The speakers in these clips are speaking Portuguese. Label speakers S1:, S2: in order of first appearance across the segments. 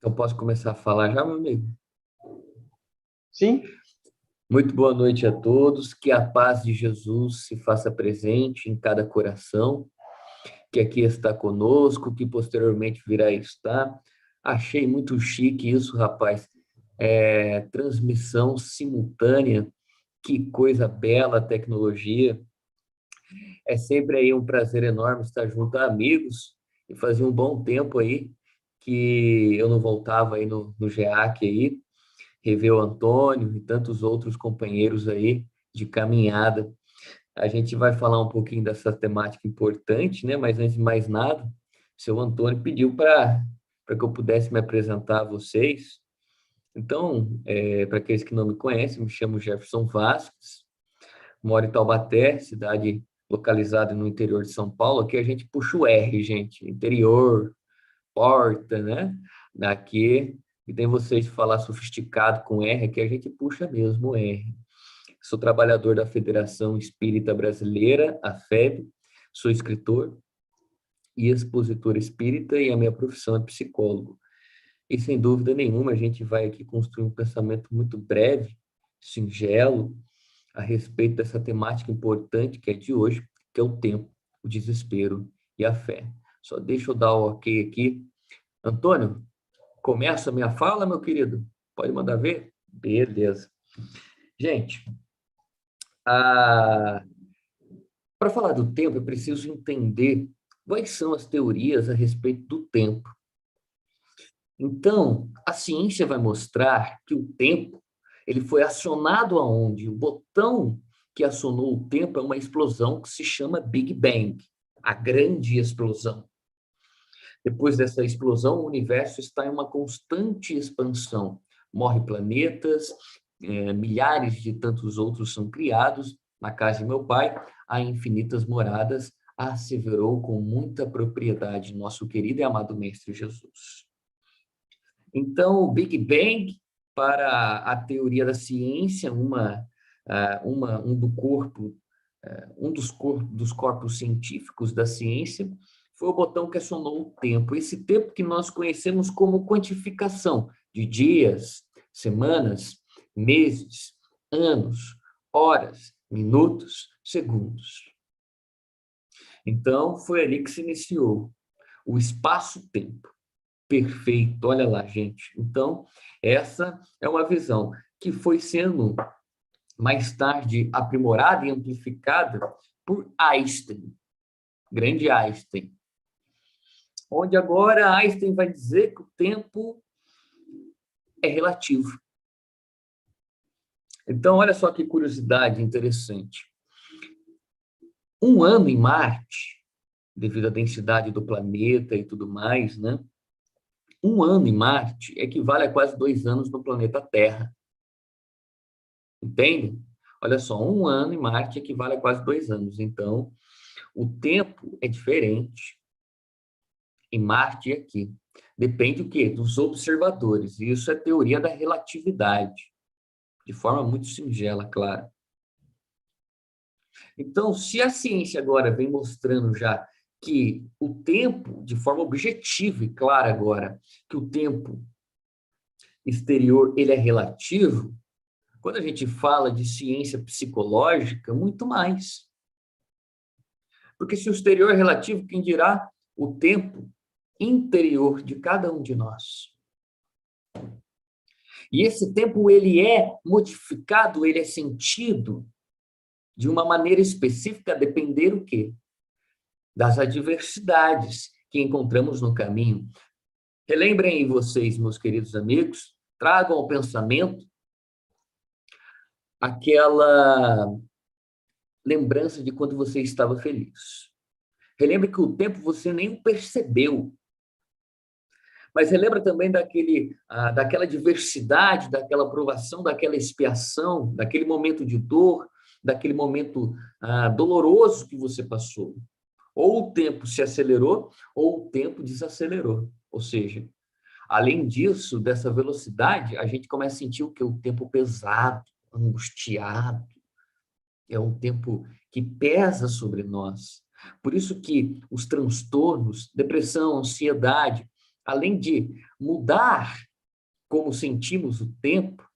S1: Então, posso começar a falar já, meu amigo?
S2: Sim,
S1: Muito boa noite a todos. Que a paz de Jesus se faça presente em cada coração, que aqui está conosco, que posteriormente virá estar. Achei muito chique isso, rapaz. Transmissão simultânea. Que coisa bela a tecnologia. É sempre aí um prazer enorme estar junto a amigos e fazia um bom tempo aí que eu não voltava aí no GEAC aí. Rever o Antônio e tantos outros companheiros aí de caminhada. A gente vai falar um pouquinho dessa temática importante, né? Mas antes de mais nada, o seu Antônio pediu para que eu pudesse me apresentar a vocês. Então, para aqueles que não me conhecem, me chamo Jefferson Vasques, moro em Taubaté, cidade localizada no interior de São Paulo. Aqui a gente puxa o R, gente, interior, porta, né? Daqui, e tem vocês de falar sofisticado com R, que a gente puxa mesmo o R. Sou trabalhador da Federação Espírita Brasileira, a FEB, sou escritor e expositor espírita e a minha profissão é psicólogo. E sem dúvida nenhuma, a gente vai aqui construir um pensamento muito breve, singelo, a respeito dessa temática importante que é de hoje, que é o tempo, o desespero e a fé. Só deixa eu dar o ok aqui. Antônio, começa a minha fala, meu querido? Pode mandar ver? Beleza. Gente, para falar do tempo, é preciso entender quais são as teorias a respeito do tempo. Então, a ciência vai mostrar que o tempo ele foi acionado aonde? O botão que acionou o tempo é uma explosão que se chama Big Bang, a grande explosão. Depois dessa explosão, o universo está em uma constante expansão. Morre planetas, milhares de tantos outros são criados. Na casa de meu pai, há infinitas moradas, asseverou com muita propriedade nosso querido e amado Mestre Jesus. Então, o Big Bang, para a teoria da ciência, um do corpo, dos corpos científicos da ciência, foi o botão que acionou o tempo. Esse tempo que nós conhecemos como quantificação de dias, semanas, meses, anos, horas, minutos, segundos. Então, foi ali que se iniciou o espaço-tempo. Perfeito, olha lá, gente. Então, essa é uma visão que foi sendo mais tarde aprimorada e amplificada por Einstein, grande Einstein, onde agora Einstein vai dizer que o tempo é relativo. Então, olha só que curiosidade interessante. Um ano em Marte, devido à densidade do planeta e tudo mais, né? Um ano em Marte equivale a quase 2 anos no planeta Terra. Entende? Olha só, um ano em Marte equivale a quase 2 anos. Então, o tempo é diferente em Marte e aqui. Depende o quê? Dos observadores. E isso é teoria da relatividade, de forma muito singela, claro. Então, se a ciência agora vem mostrando já que o tempo, de forma objetiva e clara agora, que o tempo exterior ele é relativo, quando a gente fala de ciência psicológica, muito mais. Porque se o exterior é relativo, quem dirá o tempo interior de cada um de nós? E esse tempo ele é modificado, ele é sentido de uma maneira específica a depender o quê? Das adversidades que encontramos no caminho. Relembrem vocês, meus queridos amigos, tragam ao pensamento aquela lembrança de quando você estava feliz. Relembre que o tempo você nem o percebeu, mas relembra também daquela diversidade, daquela provação, daquela expiação, daquele momento de dor, daquele momento doloroso que você passou. Ou o tempo se acelerou, ou o tempo desacelerou. Ou seja, além disso, dessa velocidade, a gente começa a sentir o que? O tempo pesado, angustiado. É um tempo que pesa sobre nós. Por isso que os transtornos, depressão, ansiedade, além de mudar como sentimos o tempo,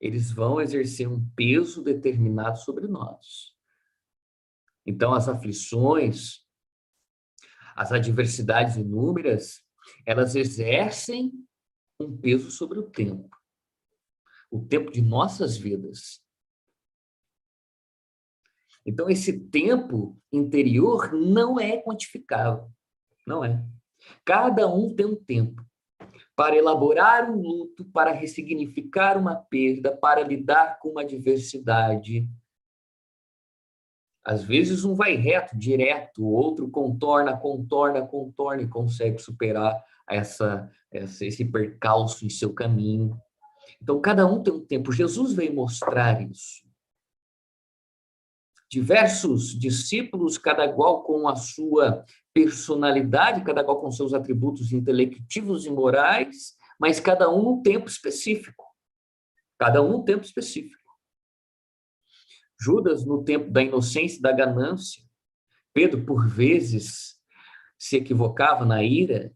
S1: eles vão exercer um peso determinado sobre nós. Então, as aflições, as adversidades inúmeras, elas exercem um peso sobre o tempo de nossas vidas. Então, esse tempo interior não é quantificável, não é. Cada um tem um tempo para elaborar um luto, para ressignificar uma perda, para lidar com uma adversidade. Às vezes um vai reto, direto, o outro contorna e consegue superar esse percalço em seu caminho. Então, cada um tem um tempo. Jesus veio mostrar isso. Diversos discípulos, cada qual com a sua personalidade, cada qual com seus atributos intelectivos e morais, mas cada um num tempo específico. Cada um num tempo específico. Judas, no tempo da inocência e da ganância. Pedro, por vezes, se equivocava na ira.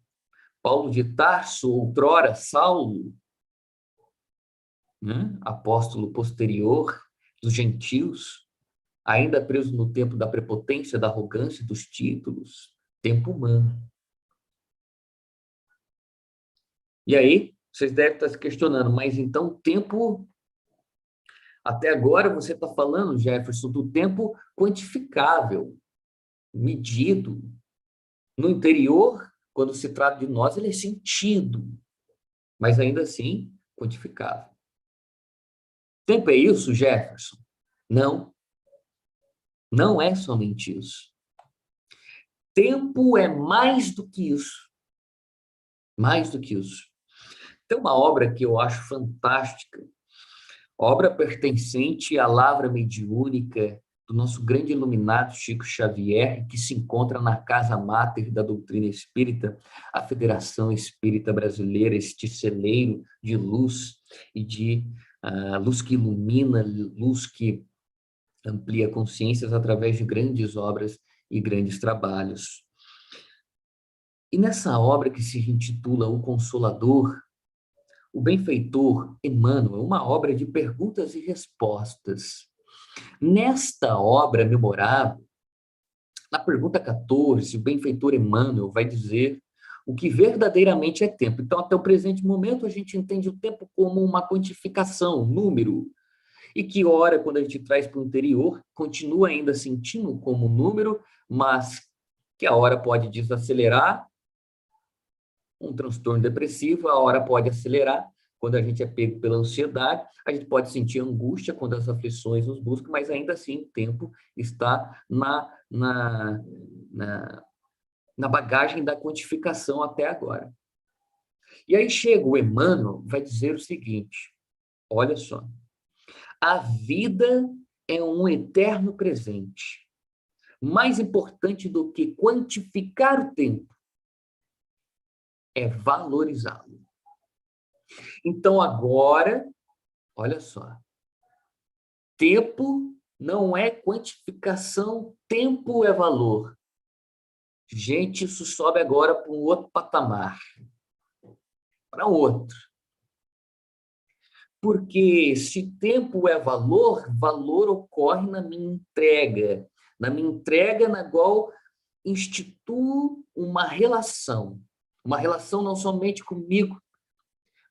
S1: Paulo de Tarso, outrora Saulo, né? Apóstolo posterior dos gentios, ainda preso no tempo da prepotência, da arrogância, dos títulos, tempo humano. E aí, vocês devem estar se questionando, mas então tempo, até agora você está falando, Jefferson, do tempo quantificável, medido. No interior, quando se trata de nós, ele é sentido, mas ainda assim quantificável. Tempo é isso, Jefferson? Não, não é somente isso. Tempo é mais do que isso. Mais do que isso. Tem uma obra que eu acho fantástica, obra pertencente à lavra mediúnica do nosso grande iluminado Chico Xavier, que se encontra na casa máter da doutrina espírita, a Federação Espírita Brasileira, este celeiro de luz e de luz que ilumina, luz que amplia consciências através de grandes obras e grandes trabalhos. E nessa obra que se intitula O Consolador, o benfeitor Emmanuel, uma obra de perguntas e respostas. Nesta obra memorável, na pergunta 14, o benfeitor Emmanuel vai dizer o que verdadeiramente é tempo. Então, até o presente momento, a gente entende o tempo como uma quantificação, um número, e que, ora, quando a gente traz para o interior, continua ainda sentindo como número, mas que a hora pode desacelerar, um transtorno depressivo, a hora pode acelerar, quando a gente é pego pela ansiedade, a gente pode sentir angústia quando as aflições nos buscam, mas ainda assim o tempo está na bagagem da quantificação até agora. E aí chega o Emmanuel, vai dizer o seguinte, olha só, a vida é um eterno presente. Mais importante do que quantificar o tempo é valorizá-lo. Então, agora, olha só, tempo não é quantificação, tempo é valor. Gente, isso sobe agora para um outro patamar, para outro. Porque se tempo é valor, valor ocorre na minha entrega na qual instituo uma relação não somente comigo,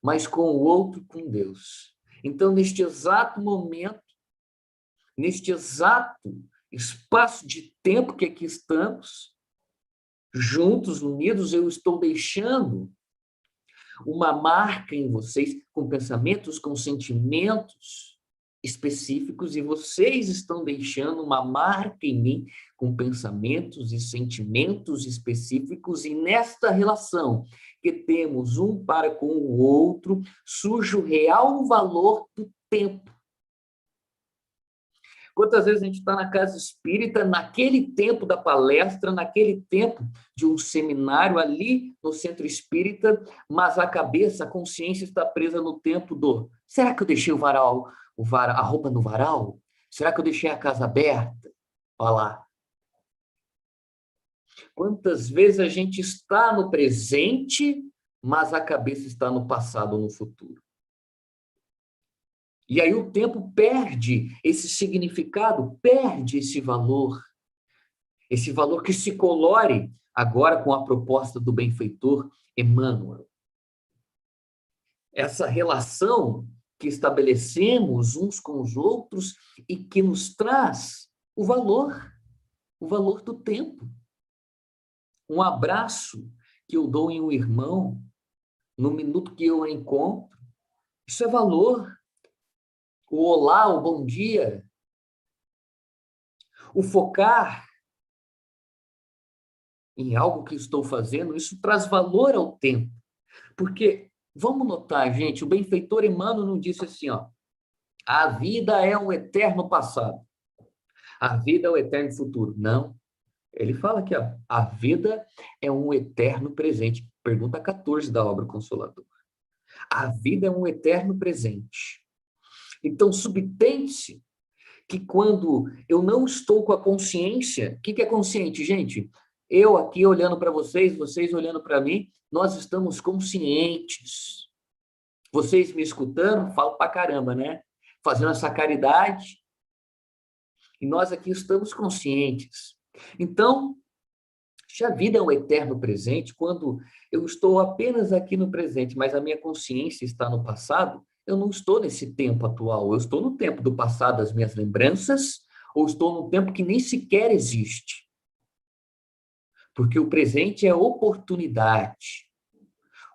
S1: mas com o outro, com Deus. Então, neste exato momento, neste exato espaço de tempo que aqui estamos, juntos, unidos, eu estou deixando uma marca em vocês, com pensamentos, com sentimentos específicos, e vocês estão deixando uma marca em mim, com pensamentos e sentimentos específicos, e nesta relação que temos um para com o outro, surge o real valor do tempo. Quantas vezes a gente está na casa espírita, naquele tempo da palestra, naquele tempo de um seminário ali no centro espírita, mas a cabeça, a consciência está presa no tempo do: será que eu deixei a roupa no varal? Será que eu deixei a casa aberta? Olha lá. Quantas vezes a gente está no presente, mas a cabeça está no passado ou no futuro? E aí o tempo perde esse significado, perde esse valor que se colore agora com a proposta do benfeitor Emmanuel. Essa relação que estabelecemos uns com os outros e que nos traz o valor do tempo. Um abraço que eu dou em um irmão, no minuto que eu o encontro, isso é valor. O olá, o bom dia, o focar em algo que estou fazendo, isso traz valor ao tempo. Porque, vamos notar, gente, o benfeitor Emmanuel não disse assim, ó, a vida é um eterno passado, a vida é um eterno futuro. Não. Ele fala que a vida é um eterno presente. Pergunta 14 da obra Consolador. A vida é um eterno presente. Então, subtende-se que quando eu não estou com a consciência, o que é consciente, gente? Eu aqui olhando para vocês, vocês olhando para mim, nós estamos conscientes. Vocês me escutando, falo pra caramba, né? Fazendo essa caridade. E nós aqui estamos conscientes. Então, se a vida é um eterno presente, quando eu estou apenas aqui no presente, mas a minha consciência está no passado, eu não estou nesse tempo atual, eu estou no tempo do passado, das minhas lembranças, ou estou no tempo que nem sequer existe. Porque o presente é oportunidade,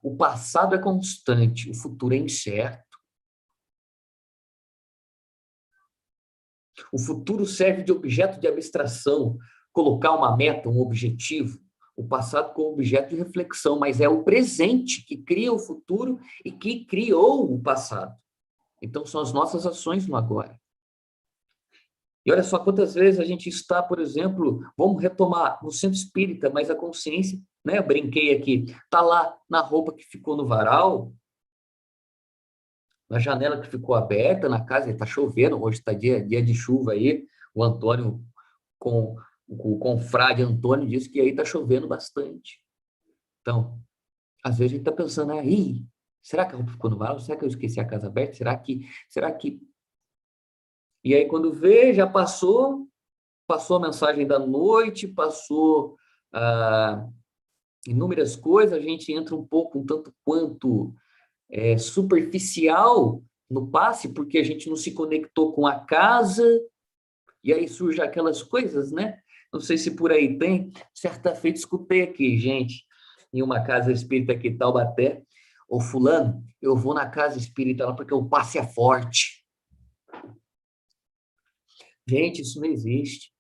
S1: o passado é constante, o futuro é incerto. O futuro serve de objeto de abstração, colocar uma meta, um objetivo. O passado como objeto de reflexão, mas é o presente que cria o futuro e que criou o passado. Então, são as nossas ações no agora. E olha só quantas vezes a gente está, por exemplo, vamos retomar no centro espírita, mas a consciência, né? Eu brinquei aqui, está lá na roupa que ficou no varal, na janela que ficou aberta, na casa, está chovendo, hoje está dia de chuva aí, o Antônio, com o confrade Antônio, disse que aí está chovendo bastante. Então, às vezes a gente está pensando, aí, será que a roupa ficou no varal? Será que eu esqueci a casa aberta? Será que... E aí, quando vê, já passou a mensagem da noite, passou inúmeras coisas, a gente entra um pouco, um tanto quanto superficial no passe, porque a gente não se conectou com a casa, e aí surgem aquelas coisas, né? Não sei se por aí tem. Certa feita escutei aqui, gente, em uma casa espírita aqui em Taubaté, ô fulano, eu vou na casa espírita lá porque o passe é forte. Gente, isso não existe.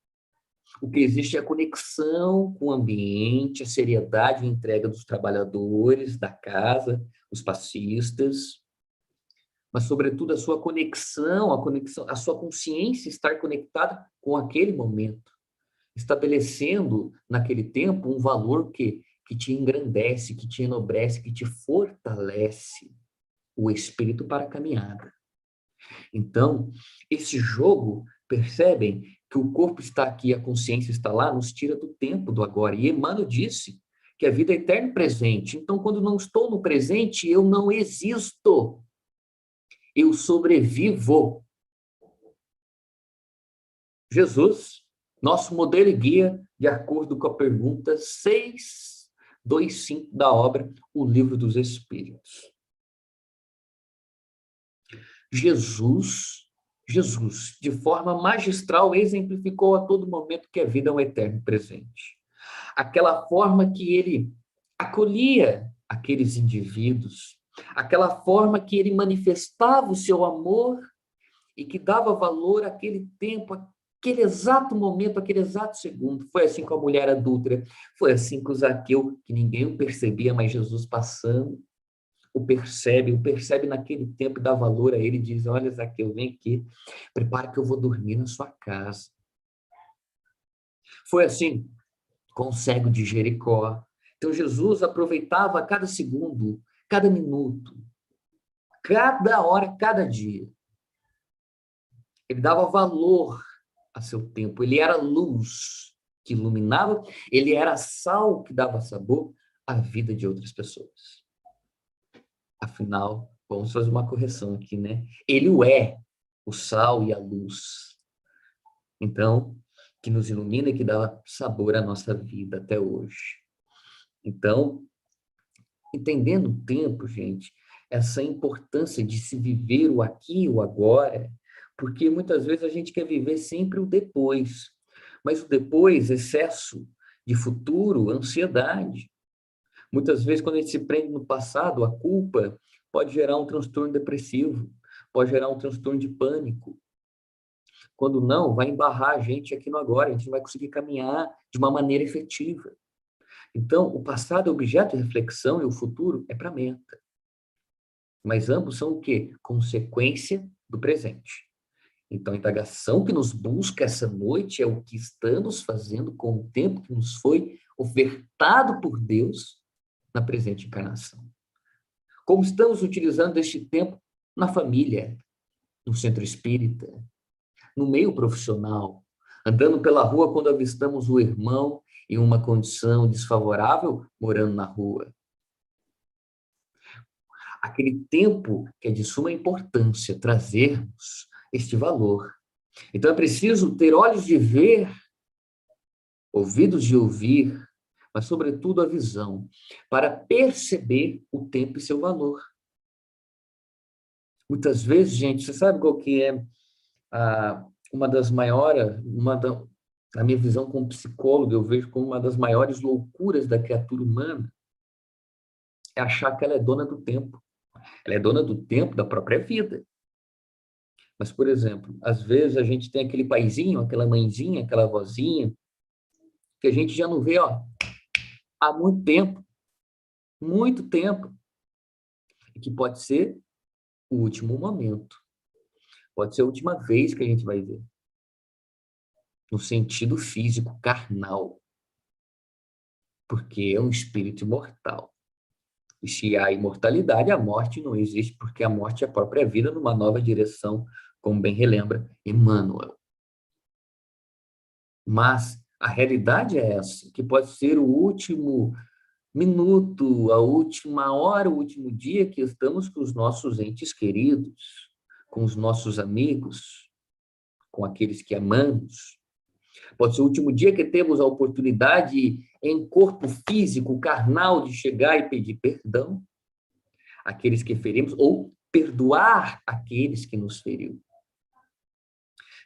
S1: O que existe é a conexão com o ambiente, a seriedade e entrega dos trabalhadores da casa, os passistas, mas, sobretudo, a conexão, a sua consciência estar conectada com aquele momento, estabelecendo, naquele tempo, um valor que te engrandece, que te enobrece, que te fortalece o espírito para a caminhada. Então, esse jogo, percebem que o corpo está aqui, a consciência está lá, nos tira do tempo do agora. E Emmanuel disse que a vida é eterno presente. Então, quando não estou no presente, eu não existo. Eu sobrevivo. Jesus, nosso modelo e guia, de acordo com a pergunta 625 da obra O Livro dos Espíritos. Jesus, de forma magistral, exemplificou a todo momento que a vida é um eterno presente. Aquela forma que ele acolhia aqueles indivíduos, aquela forma que ele manifestava o seu amor e que dava valor àquele tempo, aquele exato momento, aquele exato segundo. Foi assim com a mulher adúltera, foi assim com o Zaqueu, que ninguém o percebia, mas Jesus passando, o percebe naquele tempo e dá valor a ele e diz, olha, Zaqueu, vem aqui, prepara que eu vou dormir na sua casa. Foi assim com o cego de Jericó. Então, Jesus aproveitava cada segundo, cada minuto, cada hora, cada dia. Ele dava valor a seu tempo, ele era luz. que iluminava, ele era sal que dava sabor à vida de outras pessoas. Afinal, vamos fazer uma correção aqui, né? Ele o sal e a luz. Então, que nos ilumina e que dá sabor à nossa vida até hoje. Então, entendendo o tempo, gente, essa importância de se viver o aqui e o agora, porque muitas vezes a gente quer viver sempre o depois, mas o depois, excesso de futuro, ansiedade. Muitas vezes, quando a gente se prende no passado, a culpa pode gerar um transtorno depressivo, pode gerar um transtorno de pânico. Quando não, vai embarrar a gente aqui no agora, a gente não vai conseguir caminhar de uma maneira efetiva. Então, o passado é objeto de reflexão e o futuro é para meta. Mas ambos são o quê? Consequência do presente. Então, a indagação que nos busca essa noite é o que estamos fazendo com o tempo que nos foi ofertado por Deus na presente encarnação. Como estamos utilizando este tempo na família, no centro espírita, no meio profissional, andando pela rua quando avistamos o irmão em uma condição desfavorável, morando na rua. Aquele tempo que é de suma importância trazermos este valor. Então é preciso ter olhos de ver, ouvidos de ouvir, mas sobretudo a visão, para perceber o tempo e seu valor. Muitas vezes, gente, você sabe qual que é uma das maiores, na minha visão como psicólogo, eu vejo como uma das maiores loucuras da criatura humana, é achar que ela é dona do tempo. Ela é dona do tempo da própria vida. Mas, por exemplo, às vezes a gente tem aquele paizinho, aquela mãezinha, aquela avózinha, que a gente já não vê, há muito tempo, e que pode ser o último momento, pode ser a última vez que a gente vai ver, no sentido físico, carnal, porque é um espírito imortal. E se há imortalidade, a morte não existe, porque a morte é a própria vida numa nova direção, como bem relembra Emmanuel. Mas a realidade é essa, que pode ser o último minuto, a última hora, o último dia que estamos com os nossos entes queridos, com os nossos amigos, com aqueles que amamos. Pode ser o último dia que temos a oportunidade em corpo físico, carnal, de chegar e pedir perdão àqueles que ferimos ou perdoar aqueles que nos feriu.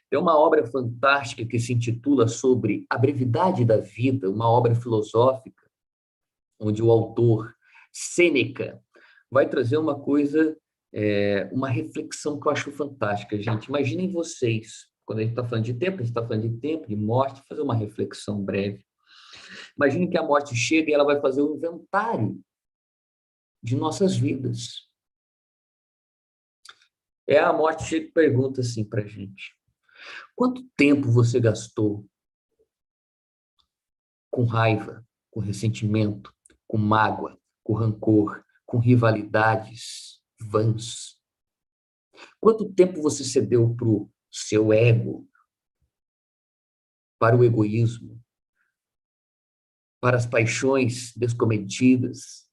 S1: Tem uma obra fantástica que se intitula Sobre a Brevidade da Vida, uma obra filosófica, onde o autor, Sêneca, vai trazer uma coisa, uma reflexão que eu acho fantástica, gente. Imaginem vocês, quando a gente está falando de tempo, a gente está falando de tempo, de morte, fazer uma reflexão breve. Imaginem que a morte chega e ela vai fazer um inventário de nossas vidas. A morte chega e pergunta assim para a gente: quanto tempo você gastou com raiva, com ressentimento, com mágoa, com rancor, com rivalidades vãs? Quanto tempo você cedeu para o seu ego, para o egoísmo, para as paixões descomedidas?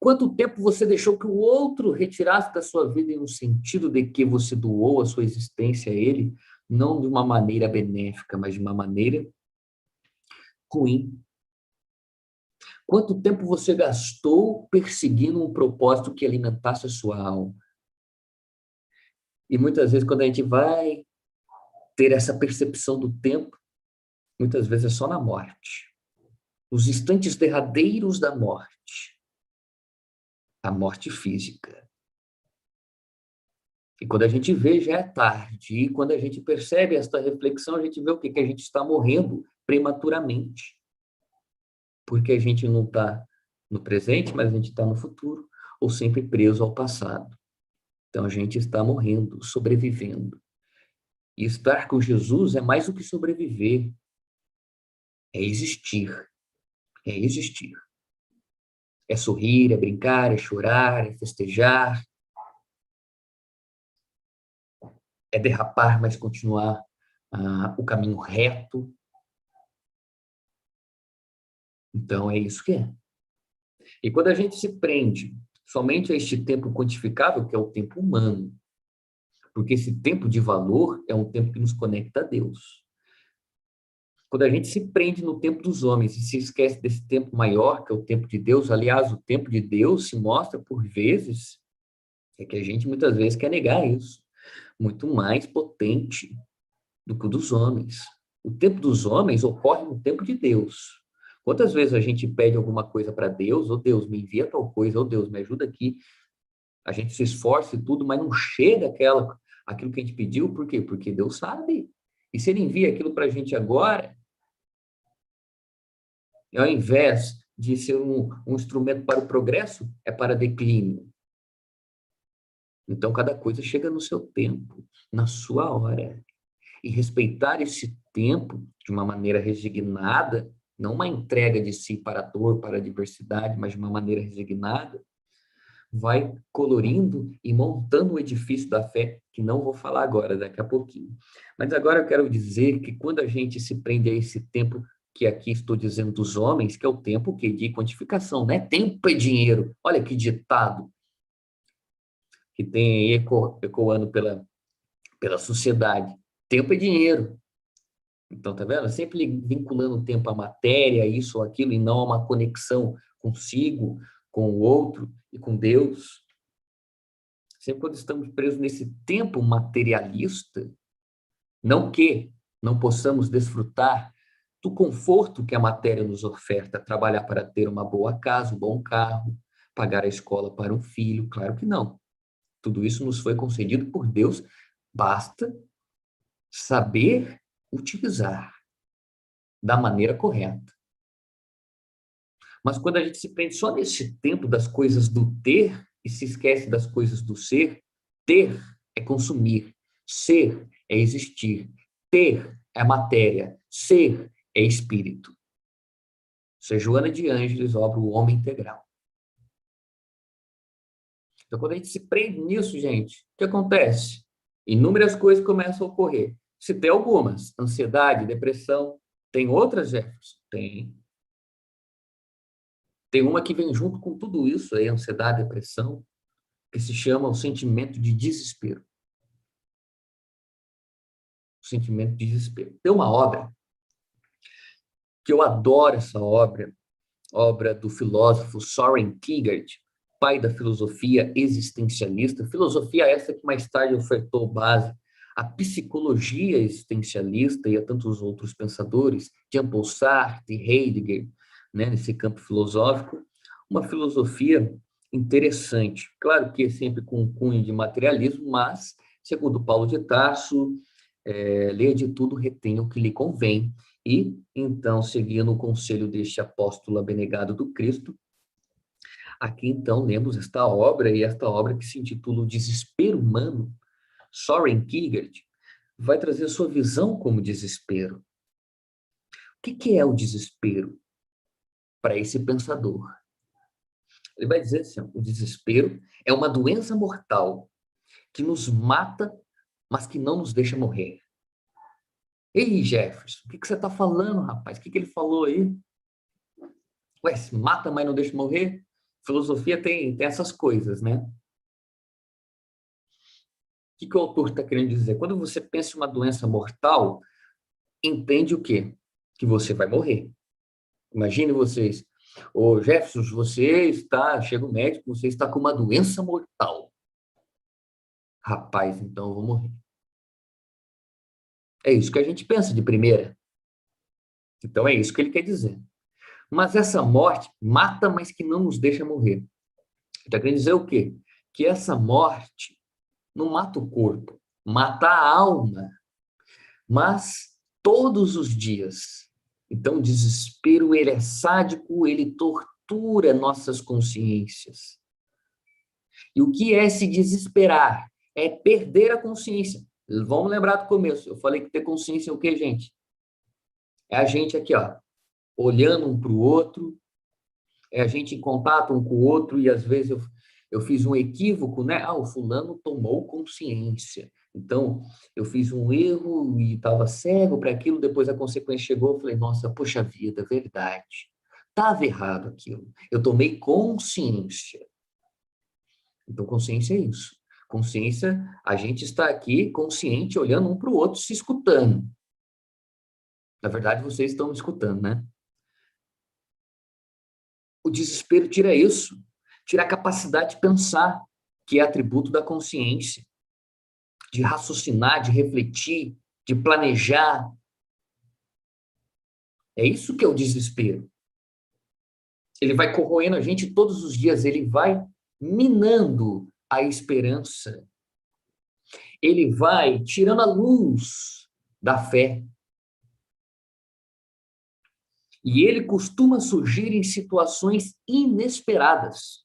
S1: Quanto tempo você deixou que o outro retirasse da sua vida no sentido de que você doou a sua existência a ele, não de uma maneira benéfica, mas de uma maneira ruim? Quanto tempo você gastou perseguindo um propósito que alimentasse a sua alma? E muitas vezes, quando a gente vai ter essa percepção do tempo, muitas vezes é só na morte. Nos instantes derradeiros da morte. A morte física. E quando a gente vê, já é tarde. E quando a gente percebe esta reflexão, a gente vê o quê? Que a gente está morrendo prematuramente. Porque a gente não está no presente, mas a gente está no futuro, ou sempre preso ao passado. Então, a gente está morrendo, sobrevivendo. E estar com Jesus é mais do que sobreviver. É existir. É existir. É sorrir, é brincar, é chorar, é festejar. É derrapar, mas continuar o caminho reto. Então, é isso que é. E quando a gente se prende somente a este tempo quantificável, que é o tempo humano, porque esse tempo de valor é um tempo que nos conecta a Deus. Quando a gente se prende no tempo dos homens e se esquece desse tempo maior, que é o tempo de Deus, aliás, o tempo de Deus se mostra por vezes, é que a gente muitas vezes quer negar isso, muito mais potente do que o dos homens. O tempo dos homens ocorre no tempo de Deus. Quantas vezes a gente pede alguma coisa para Deus, ou Deus me envia tal coisa, ou Deus me ajuda aqui, a gente se esforça e tudo, mas não chega aquilo que a gente pediu, por quê? Porque Deus sabe. E se ele envia aquilo para a gente agora, ao invés de ser um instrumento para o progresso, é para declínio. Então, cada coisa chega no seu tempo, na sua hora. E respeitar esse tempo de uma maneira resignada, não uma entrega de si para a dor, para a adversidade, mas de uma maneira resignada, vai colorindo e montando o edifício da fé, que não vou falar agora, daqui a pouquinho. Mas agora eu quero dizer que quando a gente se prende a esse tempo que aqui estou dizendo dos homens, que é o tempo que de quantificação, né? Tempo é dinheiro. Olha que ditado que tem ecoando pela sociedade. Tempo é dinheiro. Então, tá vendo? Sempre vinculando o tempo à matéria, isso ou aquilo, e não a uma conexão consigo, com o outro e com Deus. Sempre quando estamos presos nesse tempo materialista, não que não possamos desfrutar do conforto que a matéria nos oferta, trabalhar para ter uma boa casa, um bom carro, pagar a escola para um filho, claro que não. Tudo isso nos foi concedido por Deus, basta saber utilizar da maneira correta. Mas quando a gente se prende só nesse tempo das coisas do ter e se esquece das coisas do ser, ter é consumir, ser é existir, ter é matéria, ser é espírito. Isso é Joana de Ângeles, obra O Homem Integral. Então, quando a gente se prende nisso, gente, o que acontece? Inúmeras coisas começam a ocorrer. Se tem algumas, ansiedade, depressão, tem outras, Jefferson? Tem. Tem uma que vem junto com tudo isso aí, ansiedade, depressão, que se chama o sentimento de desespero. O sentimento de desespero. Tem uma obra que eu adoro essa obra do filósofo Soren Kierkegaard, pai da filosofia existencialista, filosofia essa que mais tarde ofertou base à psicologia existencialista e a tantos outros pensadores, Jean-Paul Sartre, Heidegger, né, nesse campo filosófico, uma filosofia interessante. Claro que é sempre com um cunho de materialismo, mas, segundo Paulo de Tarso, leia de tudo, retenha o que lhe convém. E, então, seguindo o conselho deste apóstolo abnegado do Cristo, aqui, então, lemos esta obra, e esta obra que se intitula O Desespero Humano, Soren Kierkegaard, vai trazer a sua visão como desespero. O que é o desespero para esse pensador? Ele vai dizer assim, o desespero é uma doença mortal que nos mata, mas que não nos deixa morrer. Ei, Jefferson, o que você está falando, rapaz? O que ele falou aí? Ué, se mata, mas não deixa morrer? Filosofia tem essas coisas, né? O que o autor está querendo dizer? Quando você pensa em uma doença mortal, entende o quê? Que você vai morrer. Imagine vocês. Ô, Jefferson, chega o médico, você está com uma doença mortal. Rapaz, então eu vou morrer. É isso que a gente pensa de primeira. Então é isso que ele quer dizer. Mas essa morte mata, mas que não nos deixa morrer. Está querendo dizer o quê? Que essa morte não mata o corpo, mata a alma, mas todos os dias. Então, o desespero, ele é sádico, ele tortura nossas consciências. E o que é se desesperar? É perder a consciência. Vamos lembrar do começo. Eu falei que ter consciência é o quê, gente? É a gente aqui, ó, olhando um para o outro, é a gente em contato um com o outro, e às vezes eu fiz um equívoco, né? O fulano tomou consciência. Então, eu fiz um erro e estava cego para aquilo, depois a consequência chegou, eu falei, nossa, poxa vida, verdade. Estava errado aquilo. Eu tomei consciência. Então, consciência é isso. Consciência, a gente está aqui consciente, olhando um para o outro, se escutando. Na verdade, vocês estão me escutando, né? O desespero tira isso, tira a capacidade de pensar, que é atributo da consciência, de raciocinar, de refletir, de planejar. É isso que é o desespero. Ele vai corroendo a gente todos os dias, ele vai minando a esperança, ele vai tirando a luz da fé. E ele costuma surgir em situações inesperadas.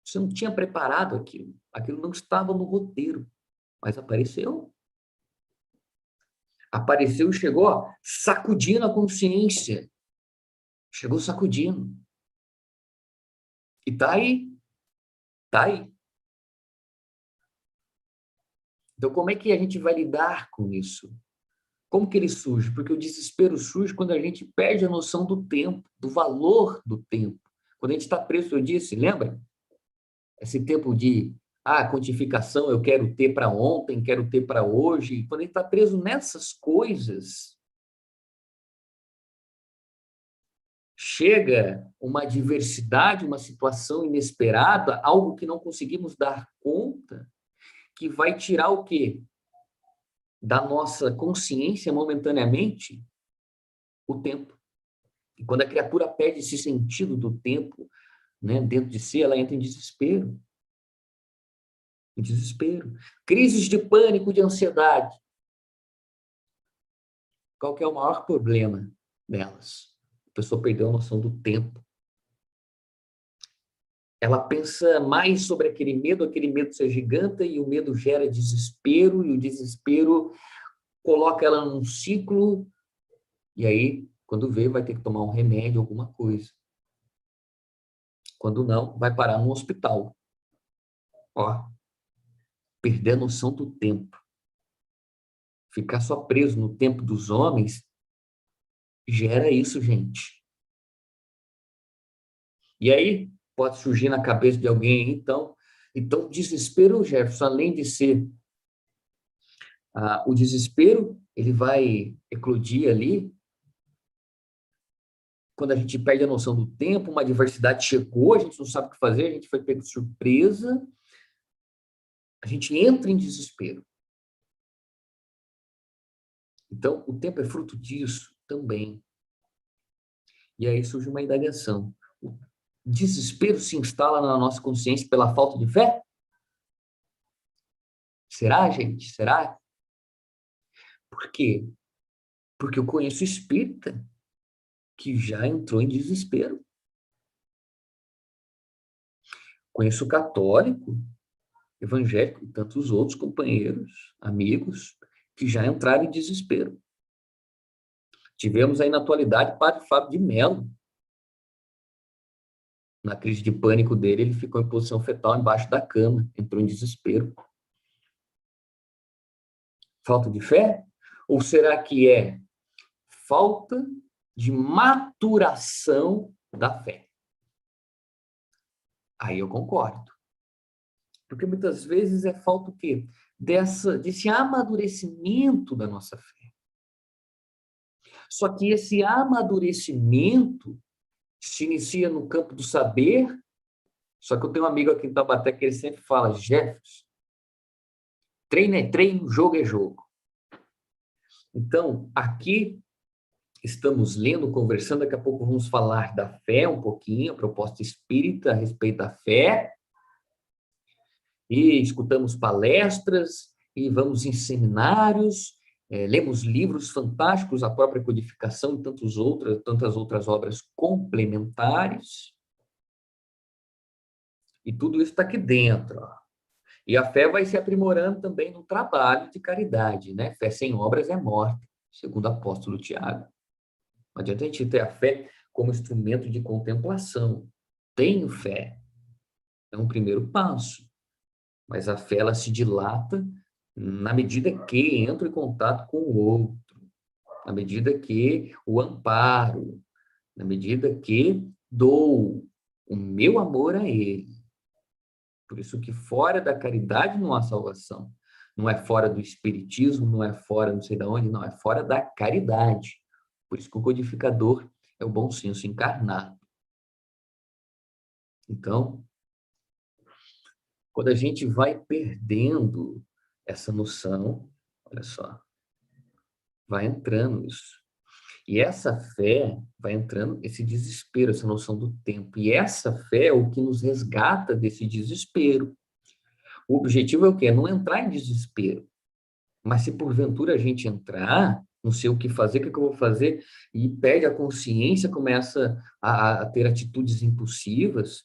S1: Você não tinha preparado aquilo, aquilo não estava no roteiro, mas apareceu. Apareceu e chegou, ó, sacudindo a consciência. Chegou sacudindo. E tá aí. Tá aí. Então, como é que a gente vai lidar com isso? Como que ele surge? Porque o desespero surge quando a gente perde a noção do tempo, do valor do tempo. Quando a gente está preso, eu disse, lembra? Esse tempo de quantificação, eu quero ter para ontem, quero ter para hoje. Quando a gente está preso nessas coisas, chega uma adversidade, uma situação inesperada, algo que não conseguimos dar conta, que vai tirar o quê? Da nossa consciência momentaneamente, o tempo. E quando a criatura perde esse sentido do tempo, né, dentro de si, ela entra em desespero. Em desespero. Crises de pânico, de ansiedade. Qual que é o maior problema delas? A pessoa perdeu a noção do tempo. Ela pensa mais sobre aquele medo se agiganta e o medo gera desespero, e o desespero coloca ela num ciclo, e aí, quando vê, vai ter que tomar um remédio, alguma coisa. Quando não, vai parar no hospital. Ó, perder a noção do tempo. Ficar só preso no tempo dos homens gera isso, gente. E aí, pode surgir na cabeça de alguém, então desespero, Jefferson, além de ser o desespero, ele vai eclodir ali quando a gente perde a noção do tempo, uma adversidade chegou, a gente não sabe o que fazer, a gente foi pego de surpresa, a gente entra em desespero. Então, o tempo é fruto disso também. E aí surge uma indagação. O desespero se instala na nossa consciência pela falta de fé? Será, gente? Será? Por quê? Porque eu conheço espírita que já entrou em desespero. Conheço católico, evangélico e tantos outros companheiros, amigos, que já entraram em desespero. Tivemos aí na atualidade o padre Fábio de Mello. Na crise de pânico dele, ele ficou em posição fetal embaixo da cama, entrou em desespero. Falta de fé? Ou será que é falta de maturação da fé? Aí eu concordo. Porque muitas vezes é falta o quê? Desse amadurecimento da nossa fé. Só que esse amadurecimento se inicia no campo do saber. Só que eu tenho um amigo aqui em Taubaté que ele sempre fala, Jefferson, treino é treino, jogo é jogo. Então, aqui estamos lendo, conversando, daqui a pouco vamos falar da fé um pouquinho, a proposta espírita a respeito da fé, e escutamos palestras, e vamos em seminários, lemos livros fantásticos, a própria codificação e tantas outras obras complementares, e tudo isso está aqui dentro, ó. E a fé vai se aprimorando também no trabalho de caridade, né? Fé sem obras é morte, segundo o apóstolo Tiago. Não adianta a gente ter a fé como instrumento de contemplação. Tenho fé, é um primeiro passo. Mas a fé, ela se dilata na medida que entro em contato com o outro, na medida que o amparo, na medida que dou o meu amor a ele. Por isso que fora da caridade não há salvação. Não é fora do espiritismo, não é fora não sei de onde, não, é fora da caridade. Por isso que o codificador é o bom senso encarnado. Então, quando a gente vai perdendo essa noção, olha só, vai entrando isso. E essa fé vai entrando, esse desespero, essa noção do tempo. E essa fé é o que nos resgata desse desespero. O objetivo é o quê? É não entrar em desespero. Mas se porventura a gente entrar, não sei o que fazer, o que eu vou fazer, e perde a consciência, começa a ter atitudes impulsivas,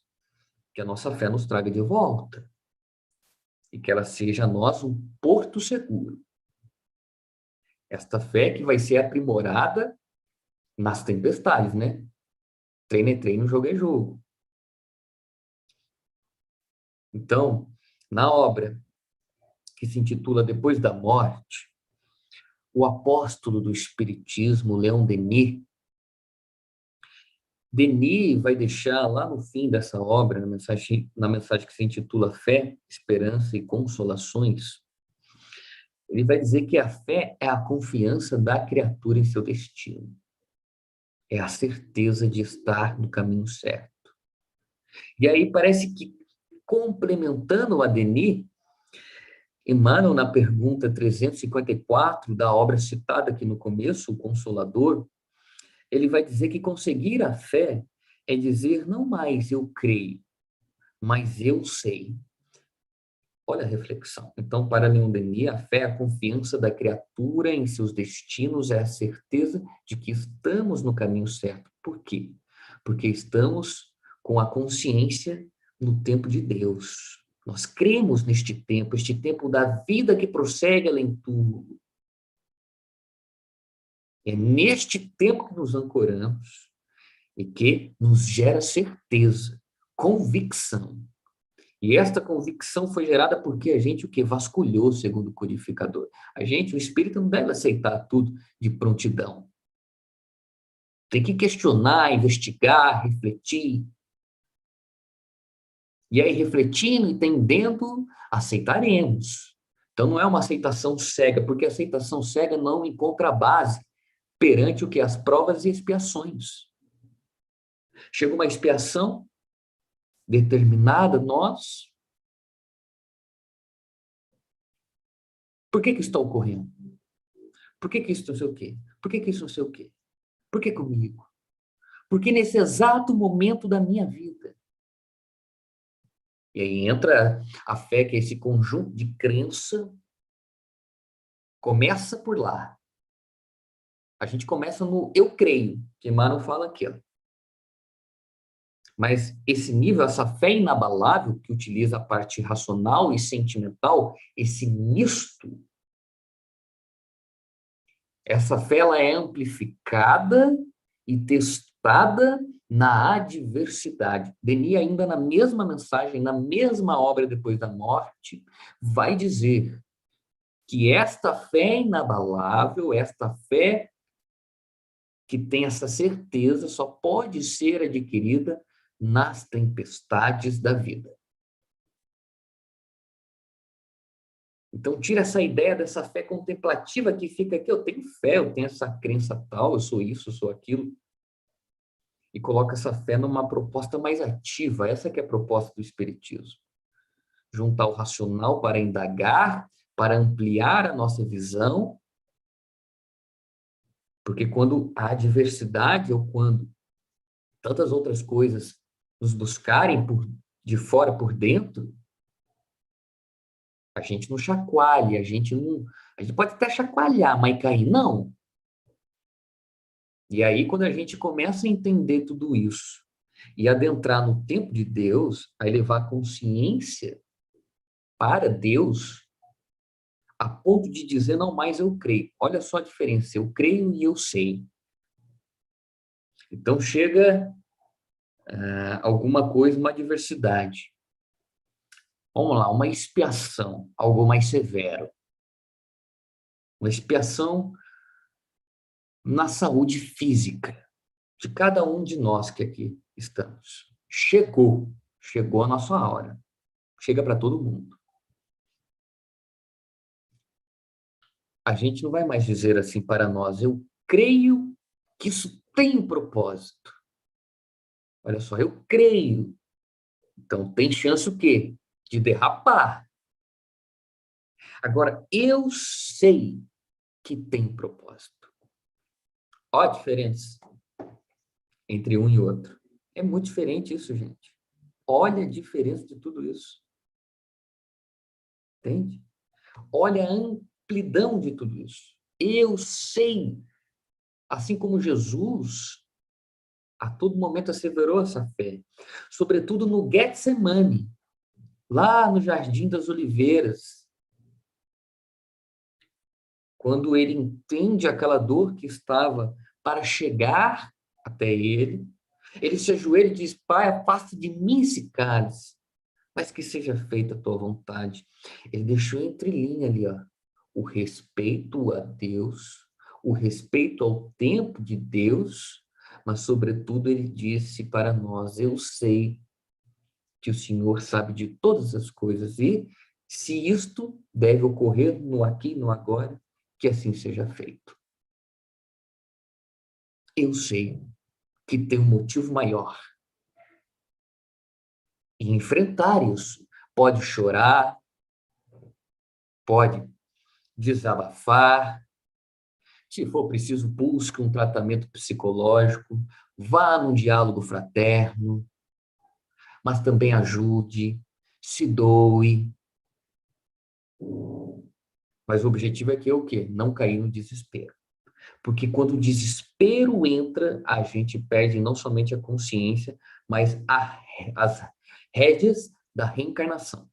S1: que a nossa fé nos traga de volta. E que ela seja a nós um porto seguro. Esta fé que vai ser aprimorada nas tempestades, né? Treino é treino, jogo é jogo. Então, na obra que se intitula Depois da Morte, o apóstolo do Espiritismo, Leon Denis vai deixar lá no fim dessa obra, na mensagem que se intitula Fé, Esperança e Consolações, ele vai dizer que a fé é a confiança da criatura em seu destino. É a certeza de estar no caminho certo. E aí parece que, complementando a Denis, Emmanuel, na pergunta 354 da obra citada aqui no começo, o Consolador, ele vai dizer que conseguir a fé é dizer não mais eu creio, mas eu sei. Olha a reflexão. Então, para Leon Denis, a fé é a confiança da criatura em seus destinos, é a certeza de que estamos no caminho certo. Por quê? Porque estamos com a consciência no tempo de Deus. Nós cremos neste tempo, este tempo da vida que prossegue além de tudo. É neste tempo que nos ancoramos e que nos gera certeza, convicção. E esta convicção foi gerada porque a gente o que vasculhou, segundo o codificador. A gente, o espírito, não deve aceitar tudo de prontidão. Tem que questionar, investigar, refletir. E aí, refletindo, entendendo, aceitaremos. Então, não é uma aceitação cega, porque a aceitação cega não encontra base perante o que? As provas e expiações. Chega uma expiação determinada, nós. Por que está ocorrendo? Por que isso não sei o quê? Por que isso não sei o quê? Por que comigo? Porque nesse exato momento da minha vida. E aí entra a fé, que é esse conjunto de crença, começa por lá. A gente começa no eu creio, que Emmanuel fala aqui, ó. Mas esse nível, essa fé inabalável, que utiliza a parte racional e sentimental, esse misto, essa fé ela é amplificada e testada na adversidade. Denis, ainda na mesma mensagem, na mesma obra Depois da Morte, vai dizer que esta fé inabalável, esta fé que tem essa certeza, só pode ser adquirida nas tempestades da vida. Então, tira essa ideia dessa fé contemplativa que fica aqui, eu tenho fé, eu tenho essa crença tal, eu sou isso, eu sou aquilo, e coloca essa fé numa proposta mais ativa. Essa que é a proposta do Espiritismo. Juntar o racional para indagar, para ampliar a nossa visão, porque quando a adversidade ou quando tantas outras coisas nos buscarem de fora por dentro, a gente não chacoalha, a gente pode até chacoalhar, mas cair não. E aí, quando a gente começa a entender tudo isso e adentrar no tempo de Deus, a levar a consciência para Deus, a ponto de dizer, não mais eu creio. Olha só a diferença, eu creio e eu sei. Então, chega alguma coisa, uma adversidade. Vamos lá, uma expiação, algo mais severo. uma expiação na saúde física de cada um de nós que aqui estamos. Chegou a nossa hora. Chega para todo mundo. A gente não vai mais dizer assim para nós, eu creio que isso tem um propósito. Olha só, eu creio. Então, tem chance o quê? De derrapar. Agora, eu sei que tem propósito. Olha a diferença entre um e outro. É muito diferente isso, gente. Olha a diferença de tudo isso. Entende? Olha a amplidão de tudo isso. Eu sei, assim como Jesus, a todo momento asseverou essa fé. Sobretudo no Getsemane, lá no Jardim das Oliveiras, quando ele entende aquela dor que estava para chegar até ele, ele se ajoelha e diz, Pai, afasta de mim esse cálice, mas que seja feita a tua vontade. Ele deixou entre linha ali, ó, o respeito a Deus, o respeito ao tempo de Deus, mas, sobretudo, ele disse para nós, eu sei que o Senhor sabe de todas as coisas e, se isto deve ocorrer no aqui e no agora, que assim seja feito. Eu sei que tem um motivo maior. E enfrentar isso. Pode chorar, pode desabafar. Se for preciso, busque um tratamento psicológico, vá num diálogo fraterno, mas também ajude, se doe. Mas o objetivo é que o quê? Não cair no desespero. Porque quando o desespero entra, a gente perde não somente a consciência, mas as rédeas da reencarnação.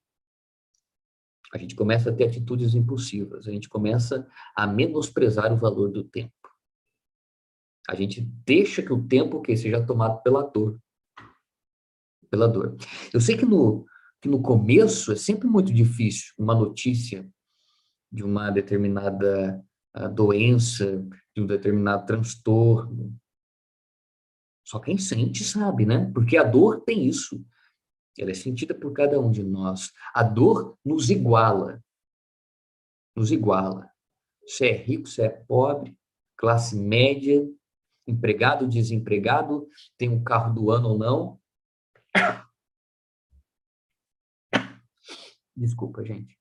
S1: A gente começa a ter atitudes impulsivas, a gente começa a menosprezar o valor do tempo. A gente deixa que o tempo que seja tomado pela dor. Pela dor. Eu sei que no começo é sempre muito difícil uma notícia de uma determinada doença, de um determinado transtorno. Só quem sente sabe, né? Porque a dor tem isso. Ela é sentida por cada um de nós. A dor nos iguala. Nos iguala. Se é rico, se é pobre, classe média, empregado, desempregado, tem um carro do ano ou não. Desculpa, gente.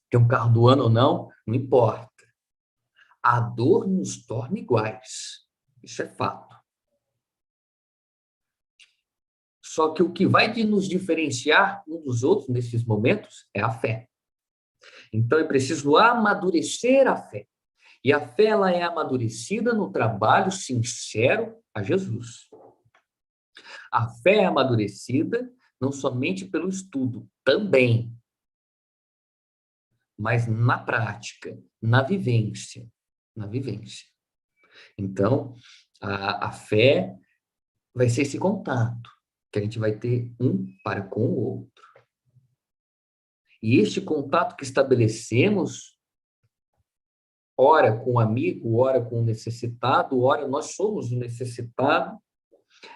S1: Tem um carro do ano ou não, não importa. A dor nos torna iguais. Isso é fato. Só que o que vai nos diferenciar um dos outros nesses momentos é a fé. Então é preciso amadurecer a fé. E a fé ela é amadurecida no trabalho sincero a Jesus. A fé é amadurecida não somente pelo estudo, também, mas na prática, na vivência. Na vivência. Então, a fé vai ser esse contato que a gente vai ter um para com o outro. E este contato que estabelecemos, ora com o amigo, ora com o necessitado, ora nós somos o necessitado,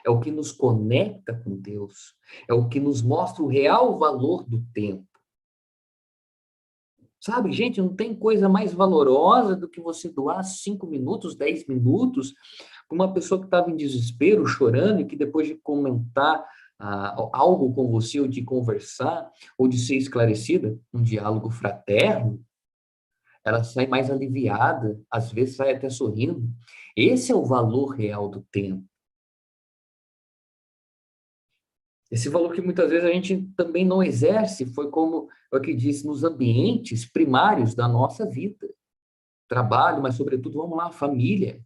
S1: é o que nos conecta com Deus, é o que nos mostra o real valor do tempo. Sabe, gente, não tem coisa mais valorosa do que você doar 5 minutos, 10 minutos para uma pessoa que estava em desespero, chorando, e que depois de comentar algo com você, ou de conversar, ou de ser esclarecida, um diálogo fraterno, ela sai mais aliviada, às vezes sai até sorrindo. Esse é o valor real do tempo. Esse valor que muitas vezes a gente também não exerce, foi como eu que disse, nos ambientes primários da nossa vida. Trabalho, mas sobretudo, vamos lá, família.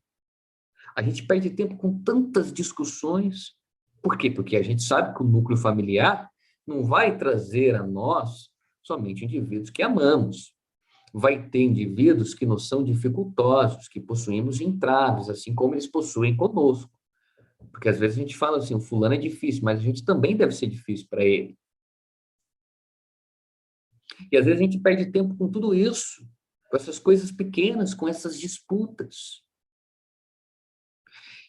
S1: A gente perde tempo com tantas discussões. Por quê? Porque a gente sabe que o núcleo familiar não vai trazer a nós somente indivíduos que amamos. Vai ter indivíduos que nos são dificultosos, que possuímos entraves, assim como eles possuem conosco. Porque às vezes a gente fala assim, o fulano é difícil, mas a gente também deve ser difícil para ele. E às vezes a gente perde tempo com tudo isso. com essas coisas pequenas, com essas disputas.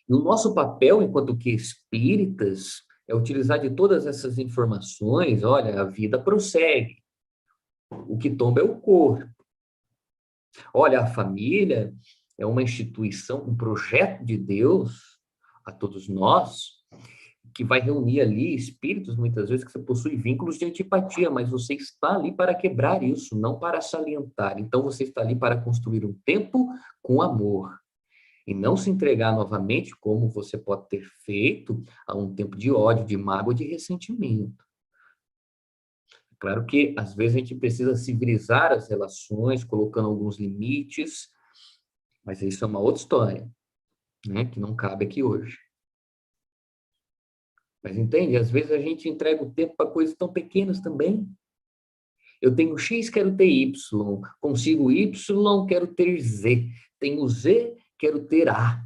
S1: E o nosso papel, enquanto que espíritas, é utilizar de todas essas informações. Olha, a vida prossegue. O que tomba é o corpo. Olha, a família é uma instituição, um projeto de Deus a todos nós, que vai reunir ali espíritos, muitas vezes, que você possui vínculos de antipatia, mas você está ali para quebrar isso, não para salientar. Então, você está ali para construir um tempo com amor. E não se entregar novamente, como você pode ter feito, a um tempo de ódio, de mágoa, de ressentimento. Claro que, às vezes, a gente precisa civilizar as relações, colocando alguns limites, mas isso é uma outra história, né, que não cabe aqui hoje. Mas entende? Às vezes a gente entrega o tempo para coisas tão pequenas também. Eu tenho X, quero ter Y. Consigo Y, quero ter Z. Tenho Z, quero ter A.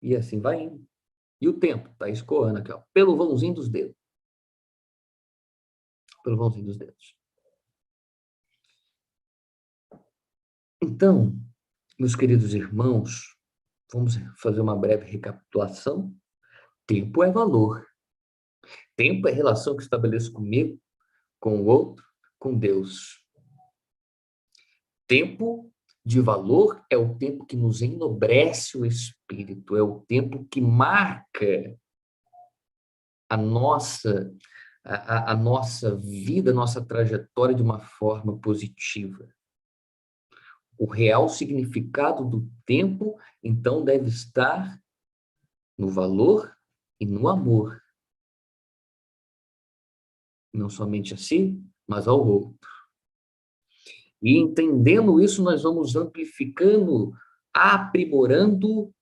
S1: E assim vai indo. E o tempo está escoando aqui, ó, pelo vãozinho dos dedos. Pelo vãozinho dos dedos. Então, meus queridos irmãos, vamos fazer uma breve recapitulação. Tempo é valor. Tempo é relação que estabeleço comigo, com o outro, com Deus. Tempo de valor é o tempo que nos enobrece o espírito, é o tempo que marca a nossa, a nossa vida, a nossa trajetória de uma forma positiva. O real significado do tempo, então, deve estar no valor e no amor. Não somente a si, mas ao outro. E entendendo isso, nós vamos amplificando, aprimorando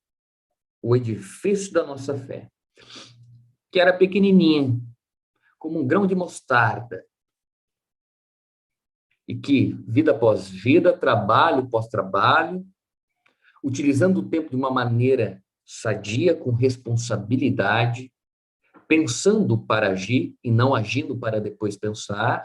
S1: o edifício da nossa fé, que era pequenininha, como um grão de mostarda, e que, vida após vida, trabalho após trabalho, utilizando o tempo de uma maneira sadia, com responsabilidade, pensando para agir e não agindo para depois pensar,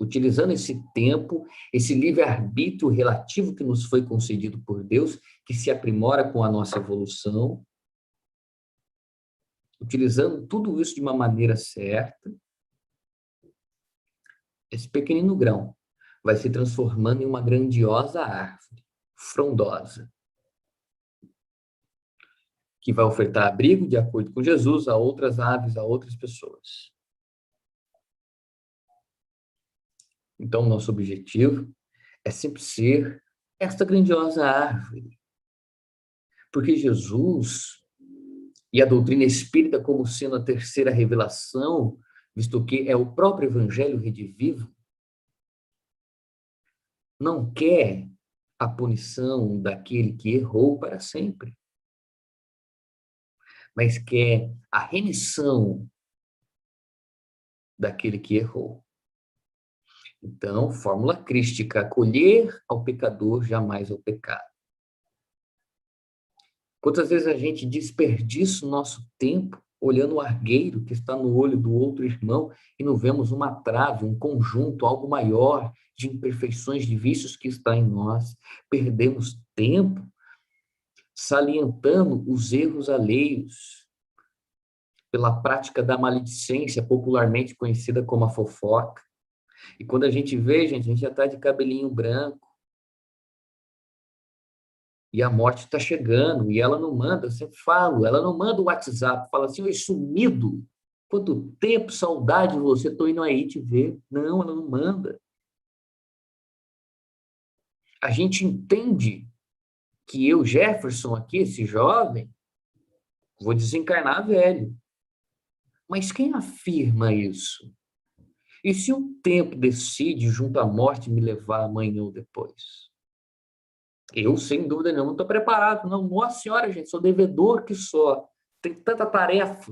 S1: utilizando esse tempo, esse livre-arbítrio relativo que nos foi concedido por Deus, que se aprimora com a nossa evolução, utilizando tudo isso de uma maneira certa, esse pequenino grão vai se transformando em uma grandiosa árvore, frondosa, que vai ofertar abrigo, de acordo com Jesus, a outras aves, a outras pessoas. Então, nosso objetivo é sempre ser esta grandiosa árvore. Porque Jesus e a doutrina espírita, como sendo a terceira revelação, visto que é o próprio Evangelho redivivo, não quer a punição daquele que errou para sempre, mas quer a remissão daquele que errou. Então, fórmula crística: acolher ao pecador, jamais ao pecado. Quantas vezes a gente desperdiça o nosso tempo olhando o argueiro que está no olho do outro irmão e não vemos uma trave, um conjunto, algo maior de imperfeições, de vícios que está em nós. Perdemos tempo salientando os erros alheios pela prática da maledicência, popularmente conhecida como a fofoca. E quando a gente vê, gente, a gente já está de cabelinho branco. E a morte está chegando, e ela não manda, eu sempre falo, ela não manda o WhatsApp, fala assim: oi, sumido, quanto tempo, saudade de você, estou indo aí te ver. Não, ela não manda. A gente entende que eu, Jefferson, aqui, esse jovem, vou desencarnar velho. Mas quem afirma isso? E se o tempo decide, junto à morte, me levar amanhã ou depois? Eu, sem dúvida nenhuma, não estou preparado, não. Nossa senhora, gente, sou devedor que só. Tem tanta tarefa.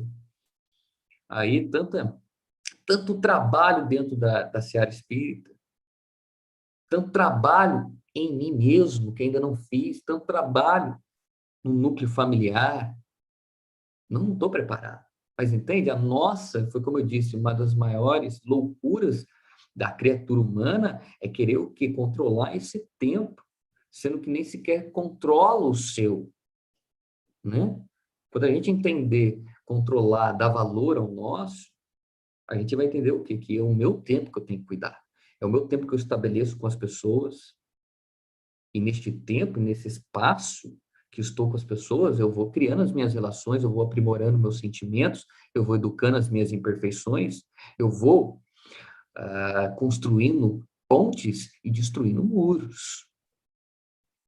S1: Aí, tanto trabalho dentro da seara espírita, tanto trabalho em mim mesmo, que ainda não fiz, tanto trabalho no núcleo familiar. Não estou preparado. Mas entende? A nossa, foi como eu disse, uma das maiores loucuras da criatura humana é querer o quê? Controlar esse tempo, sendo que nem sequer controla o seu, né? Quando a gente entender, controlar, dar valor ao nosso, a gente vai entender o quê? Que é o meu tempo que eu tenho que cuidar. É o meu tempo que eu estabeleço com as pessoas. E neste tempo, nesse espaço que estou com as pessoas, eu vou criando as minhas relações, eu vou aprimorando meus sentimentos, eu vou educando as minhas imperfeições, eu vou construindo pontes e destruindo muros.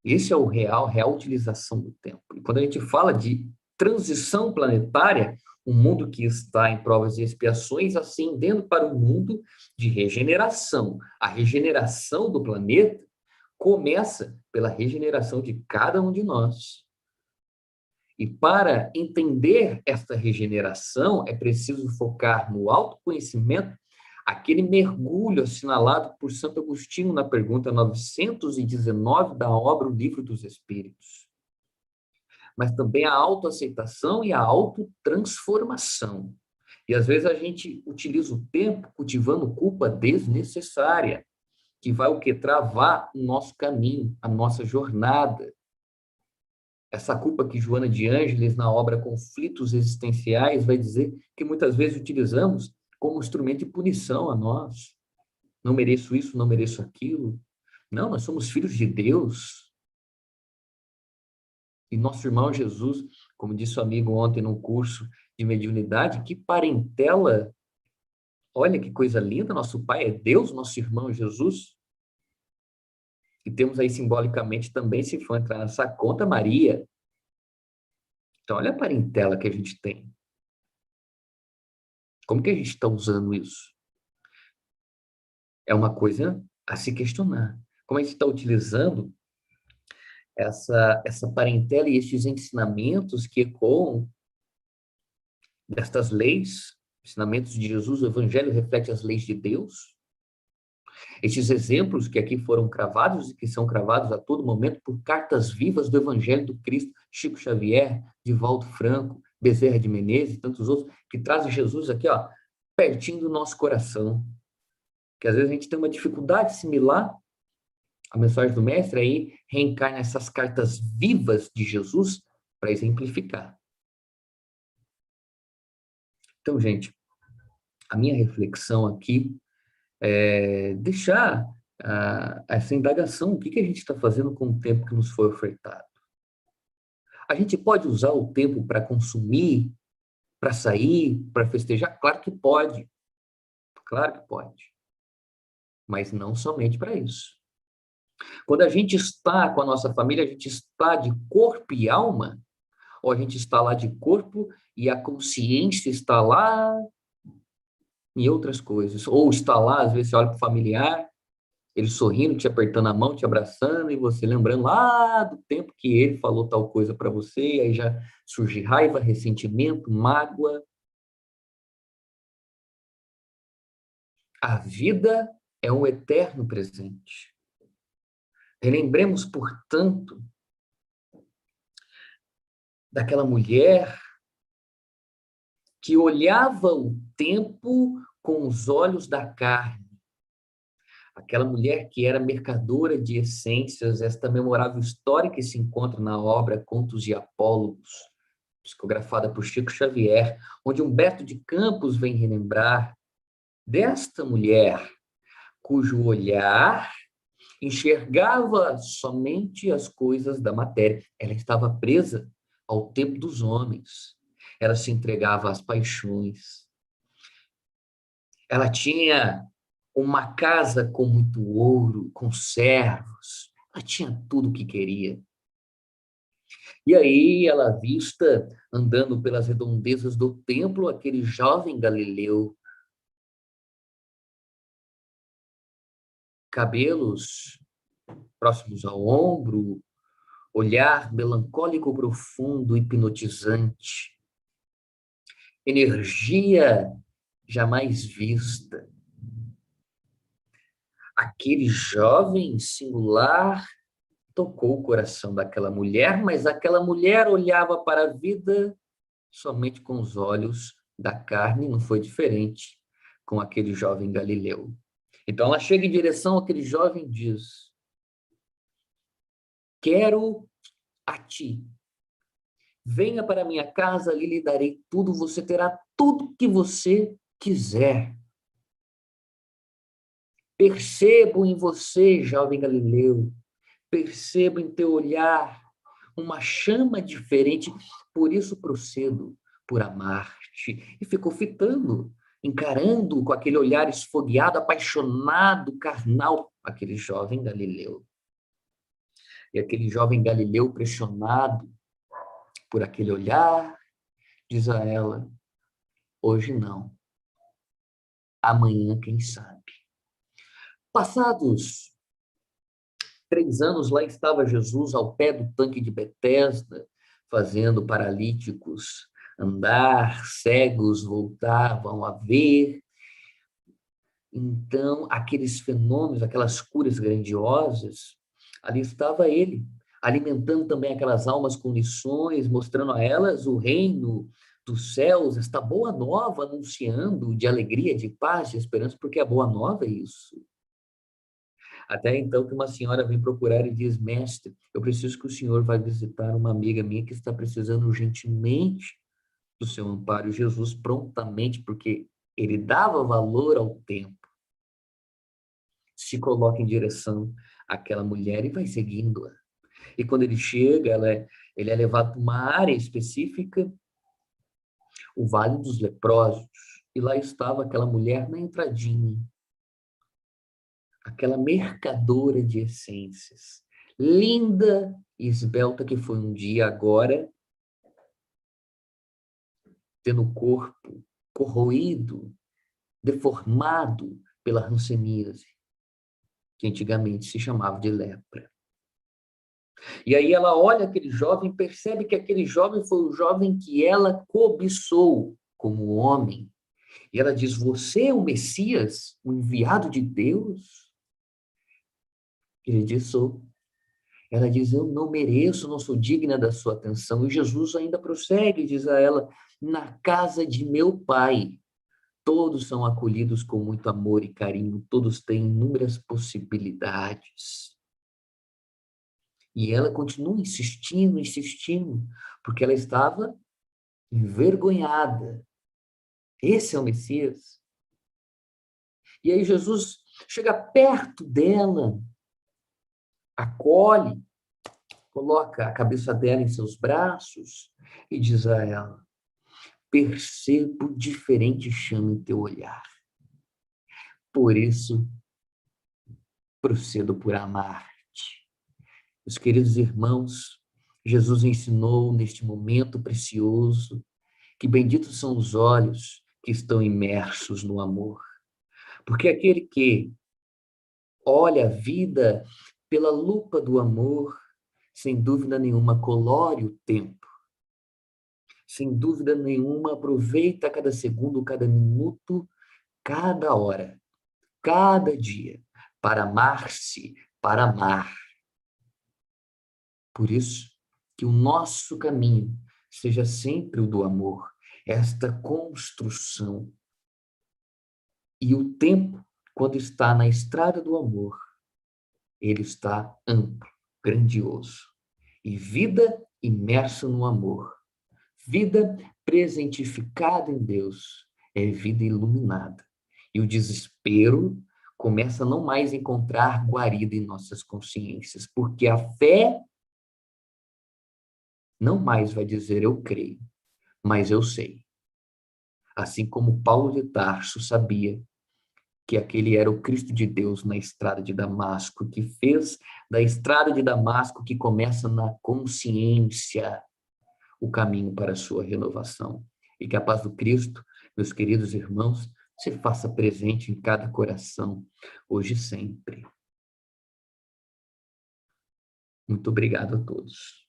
S1: Esse é o real utilização do tempo. E quando a gente fala de transição planetária, um mundo que está em provas e expiações, ascendendo para um mundo de regeneração. A regeneração do planeta começa pela regeneração de cada um de nós. E para entender esta regeneração, é preciso focar no autoconhecimento, aquele mergulho assinalado por Santo Agostinho na pergunta 919 da obra O Livro dos Espíritos. Mas também a autoaceitação e a autotransformação. E às vezes a gente utiliza o tempo cultivando culpa desnecessária, que vai o quê? Travar o nosso caminho, a nossa jornada. Essa culpa que Joana de Ângeles, na obra Conflitos Existenciais, vai dizer que muitas vezes utilizamos como instrumento de punição a nós. Não mereço isso, não mereço aquilo. Não, nós somos filhos de Deus. E nosso irmão Jesus, como disse o amigo ontem num curso de mediunidade, que parentela, olha que coisa linda, nosso pai é Deus, nosso irmão é Jesus. E temos aí simbolicamente também, se for entrar nessa conta, Maria. Então, olha a parentela que a gente tem. Como que a gente está usando isso? É uma coisa a se questionar. Como a gente está utilizando essa parentela e estes ensinamentos que ecoam destas leis, ensinamentos de Jesus, o Evangelho reflete as leis de Deus. Estes exemplos que aqui foram cravados e que são cravados a todo momento por cartas vivas do Evangelho do Cristo, Chico Xavier, Divaldo Franco, Bezerra de Menezes e tantos outros, que trazem Jesus aqui, ó, pertinho do nosso coração. Que às vezes a gente tem uma dificuldade similar à mensagem do Mestre, aí reencarna essas cartas vivas de Jesus para exemplificar. Então, gente, a minha reflexão aqui é deixar essa indagação, o que a gente está fazendo com o tempo que nos foi ofertado? A gente pode usar o tempo para consumir, para sair, para festejar? Claro que pode. Claro que pode. Mas não somente para isso. Quando a gente está com a nossa família, a gente está de corpo e alma, ou a gente está lá de corpo e a consciência está lá em outras coisas. Ou está lá, às vezes você olha para o familiar, ele sorrindo, te apertando a mão, te abraçando, e você lembrando lá do tempo que ele falou tal coisa para você, e aí já surge raiva, ressentimento, mágoa. A vida é um eterno presente. Relembremos, portanto, daquela mulher que olhava o tempo com os olhos da carne. Aquela mulher que era mercadora de essências, esta memorável história que se encontra na obra Contos e Apólogos, psicografada por Chico Xavier, onde Humberto de Campos vem relembrar desta mulher cujo olhar enxergava somente as coisas da matéria. Ela estava presa ao tempo dos homens. Ela se entregava às paixões. Ela tinha uma casa com muito ouro, com servos. Ela tinha tudo o que queria. E aí ela vista, andando pelas redondezas do templo, aquele jovem Galileu, cabelos próximos ao ombro, olhar melancólico, profundo, hipnotizante, energia jamais vista. Aquele jovem singular tocou o coração daquela mulher, mas aquela mulher olhava para a vida somente com os olhos da carne, não foi diferente com aquele jovem Galileu. Então ela chega em direção àquele jovem e diz: quero a ti. Venha para minha casa, ali lhe darei tudo, você terá tudo que você quiser. Percebo em você, jovem Galileu, percebo em teu olhar uma chama diferente, por isso procedo por amar-te. E ficou fitando, encarando com aquele olhar esfogueado, apaixonado, carnal, aquele jovem Galileu. E aquele jovem Galileu, pressionado por aquele olhar, diz a ela: hoje não, amanhã, quem sabe. Passados 3 anos, lá estava Jesus ao pé do tanque de Betesda, fazendo paralíticos andar, cegos voltavam a ver. Então, aqueles fenômenos, aquelas curas grandiosas, ali estava ele, alimentando também aquelas almas com lições, mostrando a elas o reino dos céus, esta boa nova, anunciando de alegria, de paz, de esperança, porque a boa nova é isso. Até então que uma senhora vem procurar e diz: mestre, eu preciso que o senhor vá visitar uma amiga minha que está precisando urgentemente do seu amparo. Jesus prontamente, porque ele dava valor ao tempo, se coloca em direção àquela mulher e vai seguindo-a. E quando ele chega, ele é levado para uma área específica, o Vale dos Leprosos, e lá estava aquela mulher na entradinha, aquela mercadora de essências, linda e esbelta que foi um dia, agora tendo o corpo corroído, deformado pela hanseníase, que antigamente se chamava de lepra. E aí ela olha aquele jovem, percebe que aquele jovem foi o jovem que ela cobiçou como homem. E ela diz: você é o Messias, o enviado de Deus? Ele diz: sou. Ela diz: eu não mereço, não sou digna da sua atenção. E Jesus ainda prossegue, diz a ela: na casa de meu pai, todos são acolhidos com muito amor e carinho, todos têm inúmeras possibilidades. E ela continua insistindo, insistindo, porque ela estava envergonhada. Esse é o Messias. E aí Jesus chega perto dela, acolhe, coloca a cabeça dela em seus braços e diz a ela: percebo diferente chama em teu olhar. Por isso, procedo por amar-te. Meus queridos irmãos, Jesus ensinou neste momento precioso que benditos são os olhos que estão imersos no amor. Porque aquele que olha a vida pela lupa do amor, sem dúvida nenhuma, colore o tempo. Sem dúvida nenhuma, aproveita cada segundo, cada minuto, cada hora, cada dia, para amar-se, para amar. Por isso, que o nosso caminho seja sempre o do amor, esta construção. E o tempo, quando está na estrada do amor, ele está amplo, grandioso. E vida imersa no amor, vida presentificada em Deus, é vida iluminada. E o desespero começa a não mais encontrar guarida em nossas consciências, porque a fé não mais vai dizer eu creio, mas eu sei. Assim como Paulo de Tarso sabia que aquele era o Cristo de Deus na estrada de Damasco, que fez da estrada de Damasco, que começa na consciência, o caminho para a sua renovação. E que a paz do Cristo, meus queridos irmãos, se faça presente em cada coração, hoje e sempre. Muito obrigado a todos.